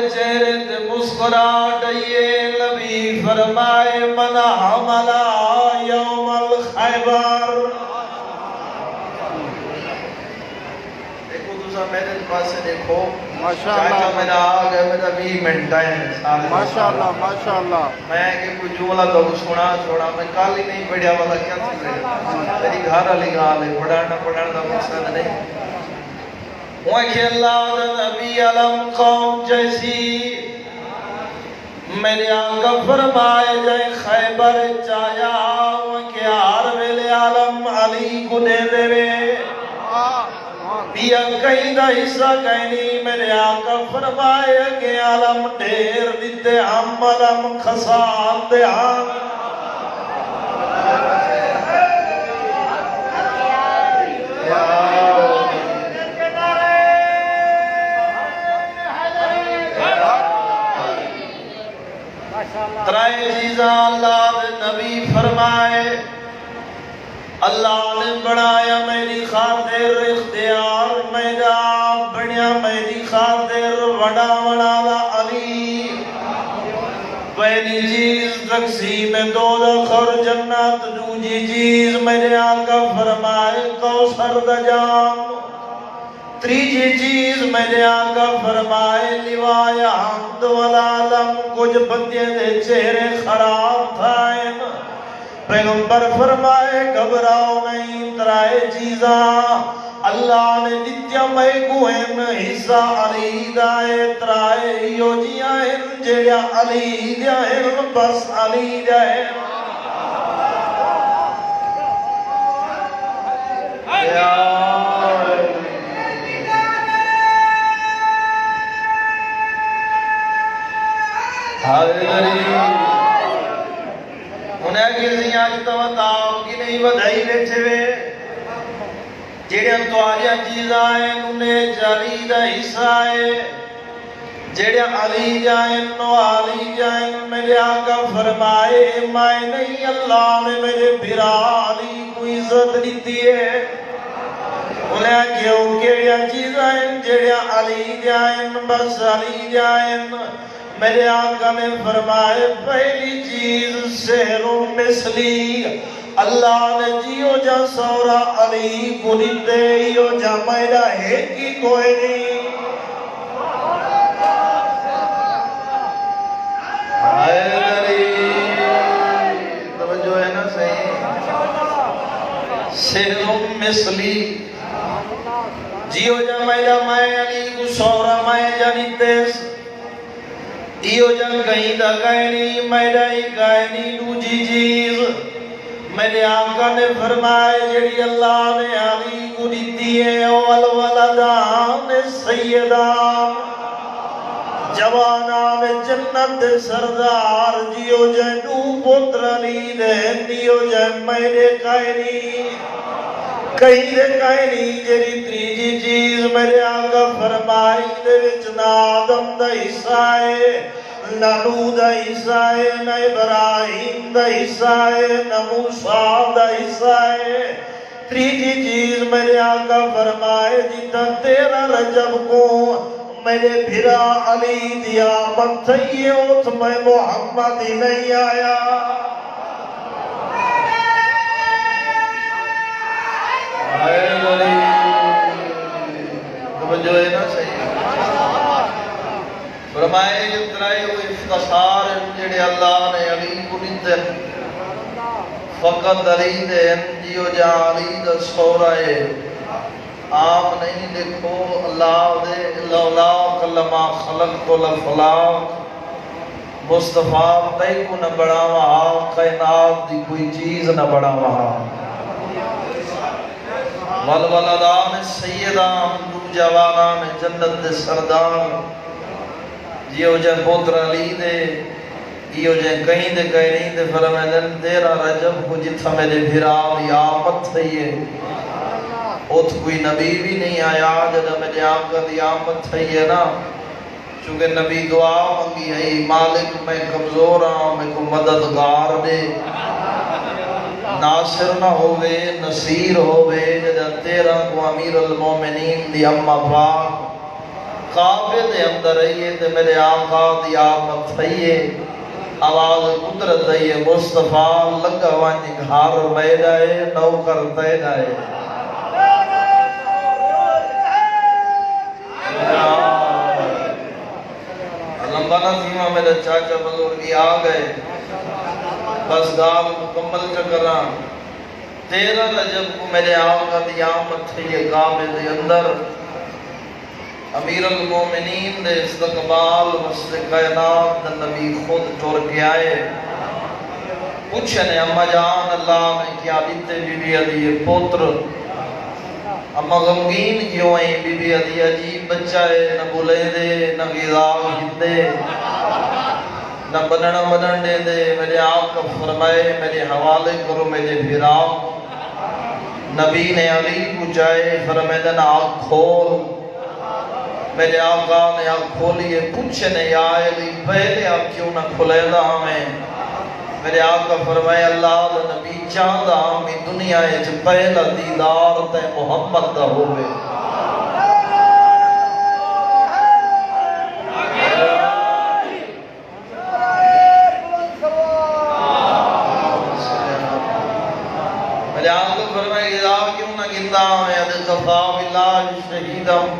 چہرے تے مسکراہٹ آئیے نبی فرمائے من حملا یوم الخیبر میرے پاس سے دیکھو چاچا میرا آگا میرا 20 منٹ ہے ماشاءاللہ ماشاءاللہ میں کہ کوئی جملہ تو سنا میں کال ہی نہیں پڑھیا والا کیا تھی میری گھر علی گال ہے پڑھانا دا مقصد نہیں وہ کہ اللہ نبی علم قوم جیسی میرے آقا فرمائے جائے خیبر چایا وہ کہ ہر ویلے عالم علی کو دے دے بیا کہیں دا حصہ کہیں نہیں میرے آقا فرمائے کہ عالم ڈھیر دیتے ہم علم خسان دے ہم ترائے چیزاں اللہ نبی فرمائے اللہ نے بڑھایا میری خاطر اختیار میرا بڑھیا میری خاطر وڑا دا علی پہلی چیز تقسیم دوزخ اور جنت دوسری چیز میرے آقا فرمائے کوثر دا جام تیسری چیز میرے آقا فرمائے لوائے حمد والعالم کچھ بندے دے چہرے خراب تھائیں پیغمبر فرمائے گھبراؤ نہیں ترائے چیزاں اللہ نے دتیا میں گوہن حصہ علی دائے ترائے یو جی آئین جڑیا علی دائین بس علی دائین انہیں کسی آج تو بتاؤ کی نہیں بدھائی بیٹھے ہوئے جیڑے تو آجا چیز آئے انہیں علی دا حصہ آئے جیڑے علی جائیں نو علی جائیں میرے آقا فرمائے میں نہیں اللہ نے میرے بھرا علی کو عزت دیتی ہے انہیں کیوں کیڑیا چیز آئے جیڑے علی جائیں بس علی جائیں میرے آقا نے فرمائے پہلی چیز سحر مثلی اللہ نے جیو جا سورا علی کو دیتے ہیو جا میرا ہے کی کوئی نہیں حیدری توجہ ہے نا صحیح سحر مثلی جیو جا میرا میں علی کو سورا میں جانی تیس ایو جن کہیں دا کہنی میرا ہی کہنی دوجی چیز میرے آقا نے فرمائے جڑی اللہ نے علی کو دیتی ہے اول ولدان سیدان جوانان جنت سردار جیو جن دو پتر علی دین دیو جن میرے کہنی کہیں دے کہنی جڑی تریجی چیز میرے آقا فرمائی دے وچنا آدم دا حصہ ہے نہ نوح دا حصہ ہے نہ ابراہیم دا حصہ ہے نہ موسیٰ دا حصہ ہے تریجی چیز میرے آقا فرمائے جیتا تیرا رجب کو میرے بھرا علی دیا من تھئیے اوت میں محمد ہی نہیں آیا جو ہے نا صحیح فرمائے جو ترائے وہ افتخار جڑے اللہ نے علی کو دیتے فقط علی دے جیو جا علی دا سورائے عام نہیں دیکھو اللہ دے لولا کلمہ خلق کو لفلاق مصطفیٰ تے کو نہ بڑا وہاں کائنات دی کوئی چیز نہ بڑا وہاں والولدان سیدان دو جوانان جنت دے سردان جیو جن پوتر علی دے ایو جن کہیں دے کہیں دے فرمائن تیرا رجب کو جتھا میرے بھرام یا آمد تھئیے اوت کوئی نبی بھی نہیں آیا جدہ میرے آمد دی آمد تھئیے نا چونکہ نبی دعا مانگی ہے مالک میں کمزور ہوں میں کو مددگار دے ناصر نہ ہوئے نصیر ہوئے جدہ تیرا کو امیر المومنین دی امہ پاک کعبے دے اندر رہیے تے میرے آقا دی آمد تھئیے آواز قدرت دئیے مصطفیٰ لگا وانی گھار بیدائے نوکر تیدائے لمبا نہ تھیما میرے چاچا بزرگی آ گئے بس گال مکمل چکران 13 رجب کو میرے آقا دی آمد تھئیے کعبے دے اندر امیر المومنین دے استقبال وسط کائنات دے نبی خود ٹور کے آئے پوچھنے اما جان اللہ نے کیا دیتے بی بی علی پوتر اما غمگین کیوں ہیں بی بی علی عجیب بچہ ہے نہ بولے دے نہ غذاب ہندے نہ بننا بنن دے دے میرے آقا فرمائے میرے حوالے کرو میرے بھراؤ نبی نے علی کو جائے فرمائے نہ آنکھ کھول میرے آقا نے آنکھ کھولیے پوچھنے یا علی پہلے آپ کیوں نہ کھلے دا ہمیں میرے آقا فرمائے اللہ دا نبی چاہدہ ہمیں دنیا ایچ پہلا دیدار تے محمد دا ہوئے میرے آقا فرمائے اللہ کیوں نہ گندہ ہمیں ادھے صفا باللہ شہیدم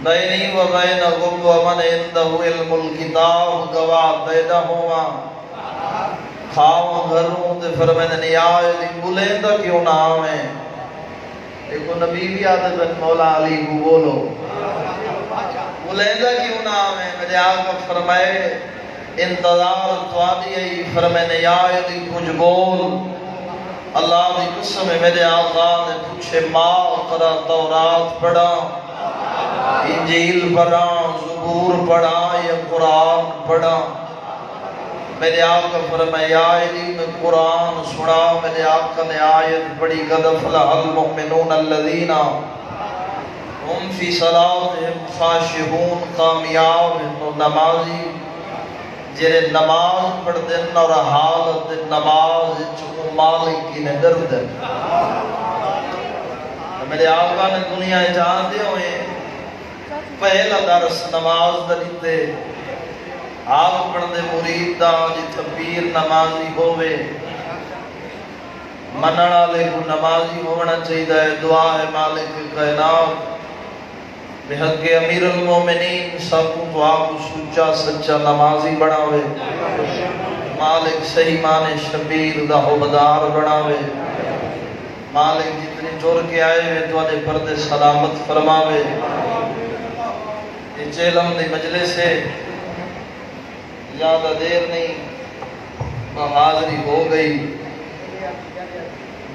بینی و بینہم ومن اندہو علم الکتاب گواہ پیدا ہوا کھاؤں گھروں تے فرمائے نیائے لی بلیندہ کیوں نام ہے ایک نبی بھی آدھے بن مولا علی کو بولو بلیندہ کیوں نام ہے میرے آقا فرمائے انتظار توادی ہے فرمائے نیائے لی کچھ بول اللہ دی قسم میرے آقا نے پوچھے ماں اقرا تورات پڑھا انجیل پڑھا زبور پڑھا یا قرآن پڑھا میرے آقا فرمایا علی میں قرآن سنا میرے آقا نے آیت پڑھی قد افلح المؤمنون الذین ہم فی صلاتہم خاشعون کامیاب نمازی جرے نماز پڑھ دن اور حالت نماز چکو مالک کی نگر دن میرے آقا نے دنیا جان دے ہوئے پہلا درس نماز دلیتے آپ پڑھنے مرید دا جتھا پیر نمازی ہوئے مننا لے کو نمازی ہونا چاہیے دعا ہے مالک کائنات بحق امیر المومنین سب کو آپ سچا سچا نمازی بڑھاوے مالک صحیح مانے شبیر دا حبدار بڑھاوے مالک جتنی چور کے آئے ہوئے تو آنے پردے سلامت فرماوے یہ چیلم دی مجلس ہے زیادہ دیر نہیں حاضری ہو گئی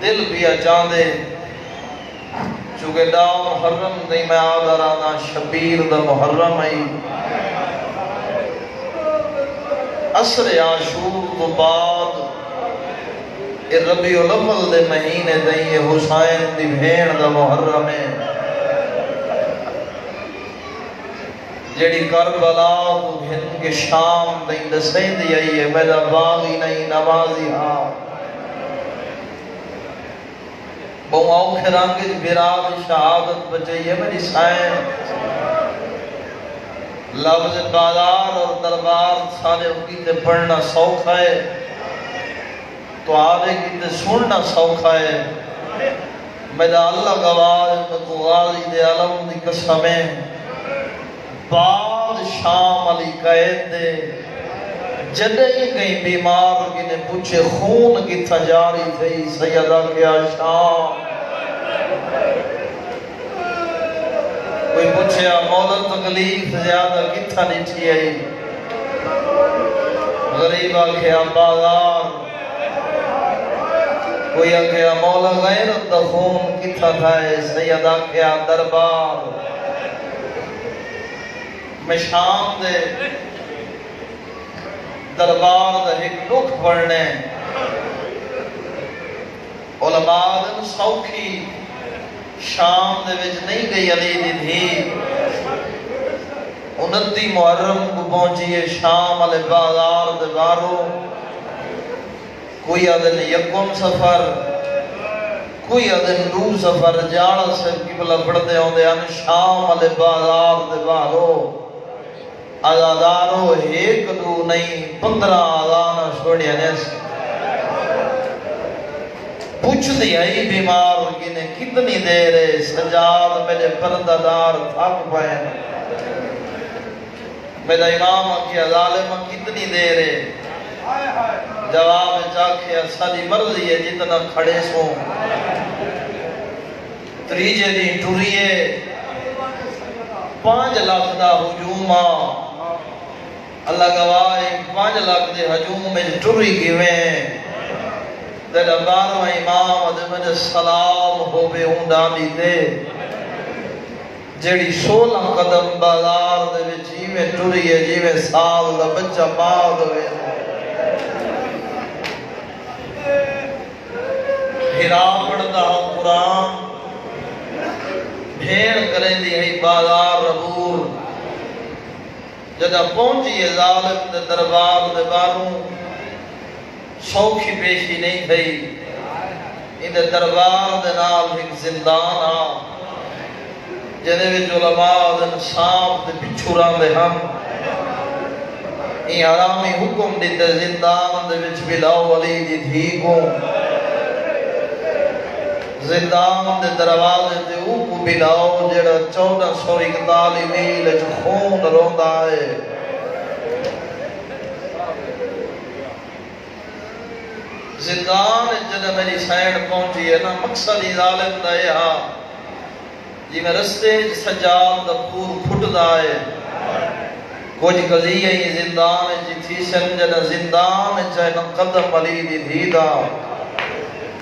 دل بھی چاندے چونکہ دا محرم نہیں میں آدھا رانا شبیر دا محرم ہے عصر عاشور تو بعد ربیع الاول دے مہینے دیں حسین دی بھین دا محرم ہے جیڑی کربلا تو ہند کے شام دیں دسیں دی آئی ہے میرا باغی نہیں نمازی ہاں بہو آؤ رنگ براد شہادت بچائی ہے میری سائن لفظ قادار اور دربار سارے اکیتے پڑھنا سوکھا ہے تو آدھے کیتے سننا سوکھا ہے میرا اللہ گواہ میں تو غازی دے علم دی قسمیں بعد شام علی قید دے جدے ہی کہیں بیمار کنے پوچھے خون کی تجاری تھی سیدہ کیا شام کوئی پوچھے مولا تکلیف زیادہ کتھا نہیں تھی آئی غریبہ کیا بازار کوئی کیا مولا غیرت دا خون کتھا تھا سیدہ کیا دربار میں شام دے دربار دا ایک دکھ پڑھنے علماء دن سوکھی شام دے وچ نہیں گئی علی دی تھی 29 محرم کو پہنچیے شام علی بازار دے بارو کوئی آدھن یکم سفر کوئی ادن دو سفر جاڑا سے قبلہ پڑھتے ہوں دے ان شام علی بازار دے بارو آزادارو ایک دو نہیں 15 آزانا چھوڑیا نیسے پوچھ دی آئی بیمار گنے کتنی دیرے سجاد میرے پردادار تھک پائے میرا امام کی ظالم کتنی دیرے جواب چاکھے ساری مرضی ہے جتنا کھڑے سو تریجے دی ٹوریے 5 لاکھ دا ہجومہ اللہ گواہ 5 لاکھ دے ہجوم میں ٹوری گئے تیرا 12واں امام دے مجھے سلام ہو بے ہوں ڈالی دے جیڑی 16 قدم بازار دے جی میں ٹوری ہے جی میں سال دا بچہ بعد ہوئے ہرا پڑھتا ہوں قرآن بھیڑ کریں دی ہے بازار ربور جدہ پہنچی ہے ظالم دے دربار دے باروں سوکھی پیشی نہیں تھی ان دے دربار دے نال ایک زندان آ جنہیں بھی علماء دے سانپ دے پچھوران دے ہم این حرامی حکم دیتے زندان دے وچ بلاو علی دی تھی کو زندان دے دروازے تے اوکو بلاو جڑا 1441 میل جو خون روندا ہے زندان جنہ میری سائن پہنچی ہے نا مقصد ہی ظالم دا یہاں جی میں رستے سجاد دا پور پھٹ دا ہے کچھ قضیہ ہی زندان جی تھی سن جنہ زندان چاہے نا قدم علی دی تھی دا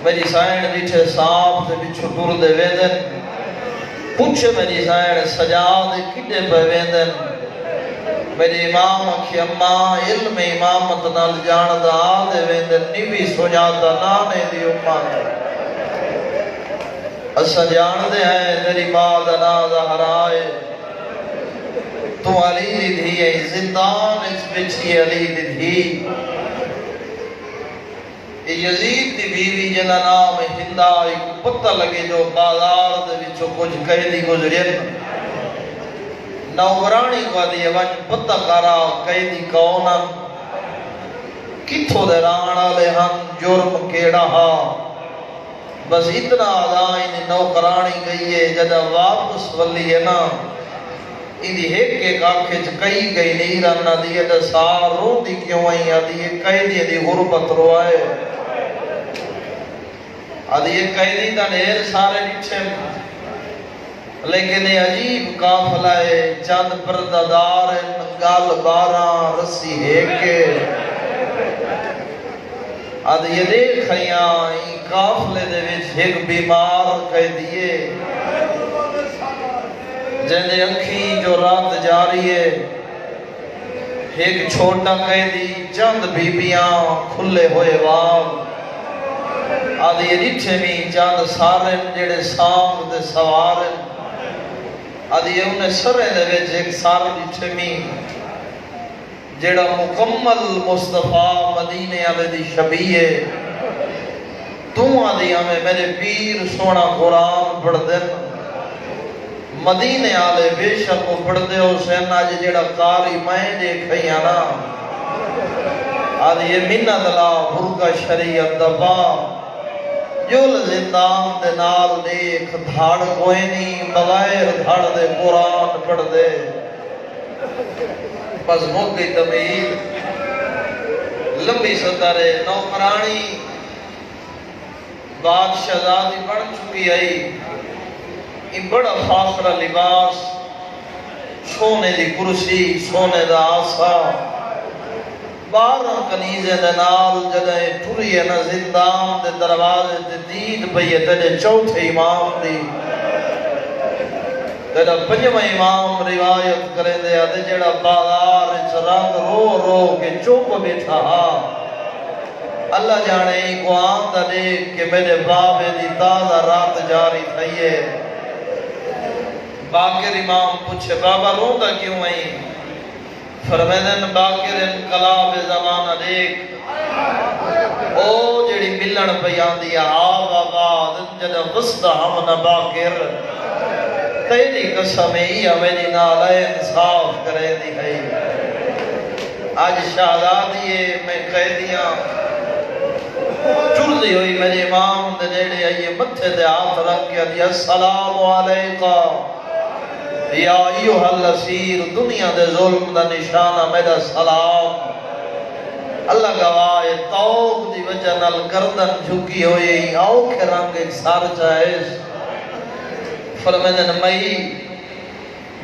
میری سائن بیٹھے صاحب سے بچھو ٹور دے ویندن پوچھے میری سائن سجاد کٹے پہ ویندن میری امام کی اماں علم امامت نال جان دا دے ویندن نیوی سجادہ نانے دی امت اسا جان دے ہیں تیری ماں دا نازہ ہرائے تو علی دی دھی ہے زندان اس بچھی علی دی دھی یزید دی بیوی جنہ نام ہندہ ایک پتہ لگے جو بازار دے وچوں کچھ قیدی گزرین نوگرانی کو دی وچ پتہ کرا قیدی کونا کتھو دے رانا لے ہم جرم کیڑا ہا بس اتنا آدھائیں نوگرانی گئی ہے جدہ واپس ولی ہے نا اندھی ایک آنکھیں کئی گئی نہیں رہنا دیئے دا ساروں دی کیوں آئی آدھی قیدی دی غربت روائے آدھی قیدی دا نیر سارے نیچے لیکن عجیب کافلہ ہے چند پردادار نگال 12 رسی ہے کے آدھی یہ دیکھ خیاں کافلے دے وچ ایک بیمار قیدیے جہنے اکھی جو رات جاری ہے ایک چھوٹا قیدی چند بیبیاں کھلے ہوئے واب آدھی یہ ریٹھے میں چند سارن جڑے سام دے سوارن آدھی یہ انہیں سرے دے ویچ ایک سار ریٹھے میں جڑا مکمل مصطفیٰ مدینے آلے دی شبیہ تو آدھی ہمیں میرے پیر سونا قرآن پڑھ دن مدینے آلے بے شک کو پڑھ دے ہو سینہ جڑا قاری میں دیکھئی آنا آدھی یہ منت لا بھرکا شریعت دبا جو زندان دے نال دیکھ دھاڑ کوئی نہیں بغیر دھاڑ دے قرآن پڑھ دے بس موقعی تمہید لمبی ستارے نوکرانی بادشاہ زادی بڑھ چکی آئی یہ بڑا فاخرہ لباس سونے دی کرسی سونے دا آسا 12 کنیزے دے نال جدہ ٹوری ہے نا زندان دے دروازے دے دید بھئی تیرے چوتھے امام دی تیرا 5واں امام روایت کریں دے آدھے جڑا بازار رنگ رو رو کے چوپ بیٹھا اللہ جانے ہی کو آن دا دیکھ کہ میرے بابے دی تازہ رات جاری تھائیے باقر امام پوچھے بابا روندہ کیوں آئی فرمیدن باقر انقلاب زمانہ دیکھ او جڑی ملن پہ آندی آب آباد جد وسط ہم نباکر تیری قسم ہی میری نال انصاف کرے دی ہے آج شہزادی میں قیدیاں چلدی ہوئی میرے امام دے نیڑے آئیے متھے دے ہاتھ رکھ کے دی السلام علیکہ یا ایوہ الاسیر دنیا دے ظلم دا نشانہ میرا سلام اللہ گواہ توق دی وجہ نال گردن جھکی ہوئی آؤ کے رنگ ایک سار چاہیز فرمیدن مئی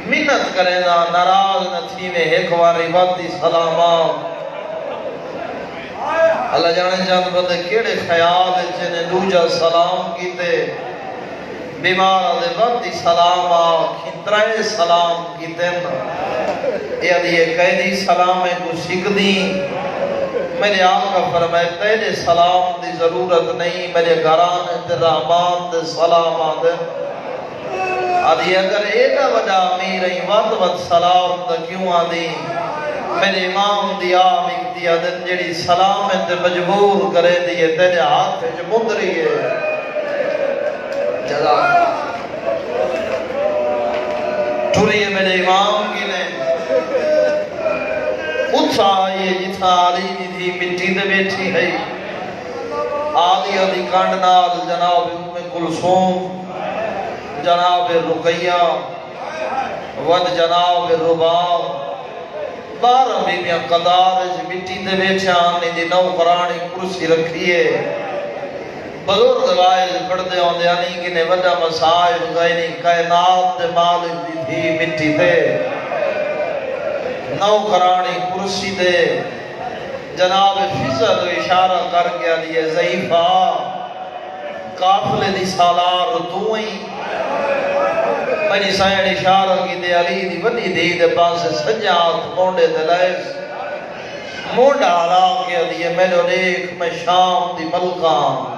منت کرے نا ناراض نہ تھی میں ایک واری وقتی سلامات اللہ جانے چاند بندے کیڑے خیال چنے دوجہ سلام کیتے بیمار دے وقتی سلام کھنترائے سلام کیتے اے دیئے قیدی سلامیں کو سکھ دیں میرے آقا فرمائے تیرے سلام دی ضرورت نہیں میرے گھران دے رحمان دے سلام آدھے آدھی اگر ایڈا وڈا امیر ہیں وقت سلام دا کیوں آدھی میرے امام دی آمین دی آدھن جڑی سلام تے مجبور کرے دیئے تیرے ہاتھ جو مندری ہے جزا ٹھوری ہے میرے امام کی نے اٹھا آئیے جتھا آلی جی تھی مٹی دے بیٹھی ہے آدھی آدھی کانڈنال جناب ام کلثوم جناب رقیہ ود جناب رباب بارہ بیبیاں قدار مٹی دے بیٹھے آنے دی نو قرآنی کرسی رکھیے بزرگ غائز پڑھتے ہوندے آنی کہ نے وڈا مسائل غینی کائنات دے مالک دی تھی مٹی دے نو قرآنی کرسی دے جناب فضل اشارہ کر گیا دیئے ضعیفہ قافلے دی سالار توئیں میری سائن اشارہ کی دے علی دی ونی دی دے پاس سجات مونڈے دلائز مونڈا علا کے دیئے میلو دیکھ میں شام دی ملکان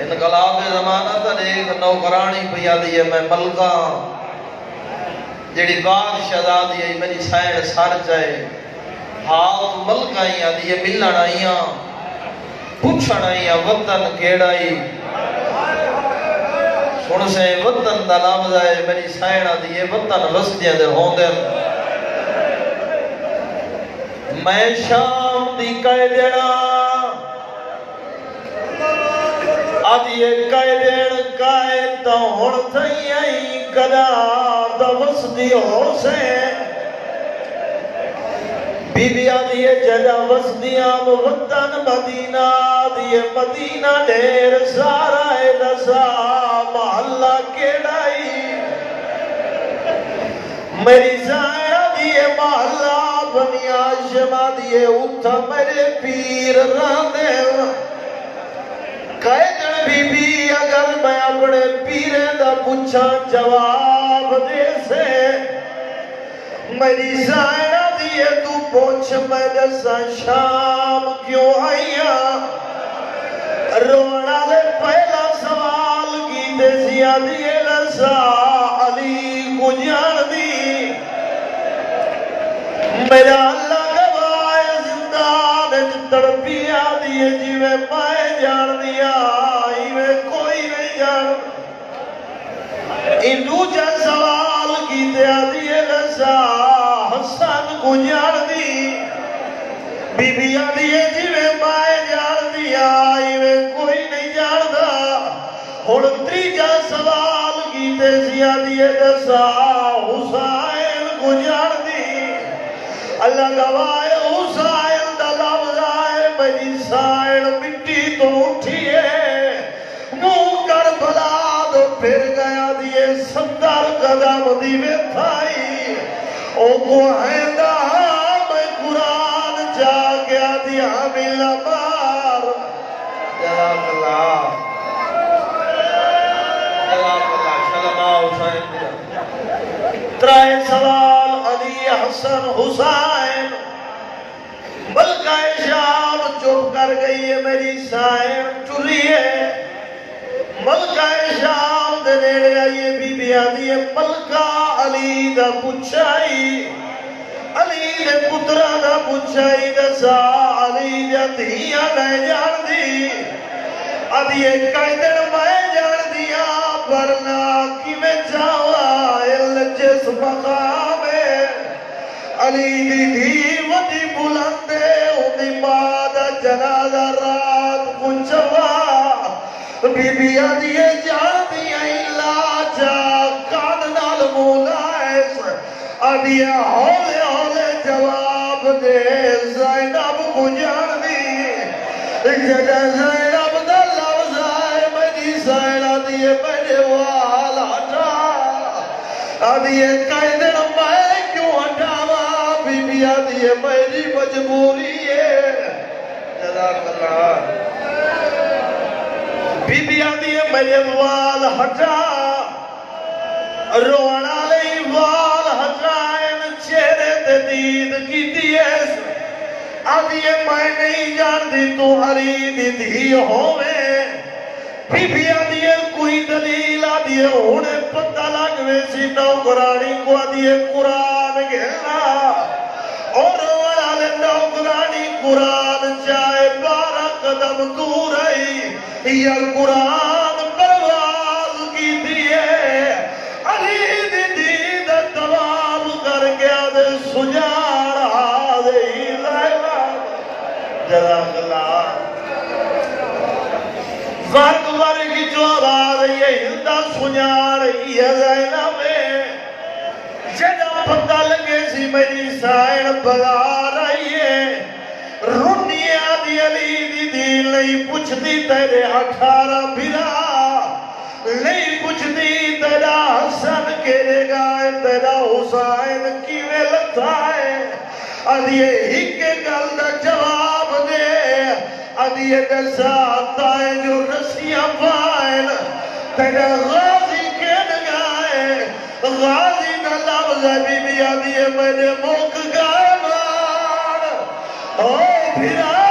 انقلاب زمانہ تا دیکھ نوکرانی پیا دیئے میں ملکان جڑی بادشاہ دا دیئے میری سائن سار جائے ہاتھ ملکائیں دیئے ملن آئیاں پوچھن آئیاں وطن کیڑائی سن سے وطن دا لفظ ہے میری سائن دیئے وطن وسطیاں دے ہوندے میں شام دی کہہ دینا آدھی کہہ دین کہے تو ہن تھئی آئی کدا دا وسطی ہو سے بی بی آدھی جدا وسطیاں وطن مدینہ آدھی مدینہ دیر سارا دسا محلہ کیڑائی میری سائن آدھی محلہ بنی آشم آدھی اتھا میرے پیر رانے قیدن بی بی اگر میں اپنے پیرے دا پوچھا جواب دے سے میری سائنہ دیئے تو پوچھ میں دسا شام کیوں آئیا رونا لے پہلا سوال کی دیسیا دیئے لسا علی کو جان دی میرا اللہ گواہ زندان تڑپیا دیئے جیوے پائے جان دیا ایوے کوئی نہیں جان انو جا سوال کی دیا دیئے لسا حسن کو جان دی بی بی آدھیے جیوے پائے جان دیا ایوے کوئی نہیں جان دا ہون تریجا سوال کی دیسیا دیئے لسا حسین کو جان دی اللہ گواہ حسین دا لفظ آئے میری سائن مٹی تو اٹھیے منہ کر بلا دو پھر گیا دیئے سندر قدم دیوے تھائی او کو ہیندہ میں قرآن جا گیا دیا ملا بار جلال اللہ شلمہ حسین ترائے سوال علی حسن حسین ملکہ شام چپ کر گئی ہے میری سائن چلی ہے ملکہ شام دے نیڑے آئیے بی بی آدھی ہے ملکہ علی دا پچھائی علی نے پترا دا پوچھائی دسا علی دیا دھیاں نہیں جان دی ادھی ایک دن میں جان دیا ورنہ کی میں جاوا جس مقام علی دی دھی وڈی بلندے اندی ماں دا جنازہ رات پوچھوا بی بی آدھیے جان دیا علاجہ کان نال مولائس آدھیے ہولے ہولے جواب دے زینب کو جان دی جدہ زینب دا لفظ آئے میری زین آدھیے میرے وال ہٹا آدھیے کئی دن میں کیوں ہٹاوا بی بی آدھیے میری مجبوری ہے جزاک اللہ بی بی آدھیے میرے وال ہٹا رونا لئی وال ہٹائن چہرے تے دید کی دیئے آدھیے میں نہیں جان دی تو علی دی دھی ہوئے بی بی آدھیے کوئی دلیل آدھیے ہونے پتہ لگوے سی نوکرانی کو آدھیے قرآن گھیرنا اور رونا لے نوکرانی قرآن چاہے 12 قدم دور رہی یا قرآن پرواز کی دیئے علی دی دید تواب کر گیا دے سجار آدھے جزاک اللہ وقت کی جو آواز یہ ہلدا سنیا رہی ہے زینب میں جدہ پتہ لگے سی میری سائن بگا رہی ہے رونی آدھی علی دی دین نہیں پوچھتی تیرے 18 بھرا نہیں پوچھتی تیرا حسن کہنے گائے تیرا حسین کی میں لگتا ہے آدھیے ہی کے گل دا جواب دے آدھیے دسا آتا ہے جو رسیاں پائن تیرا غازی کہنے گائے غازی دا لفظ ہے بی بی آدھیے میں نے ملک گائے مان او پھرا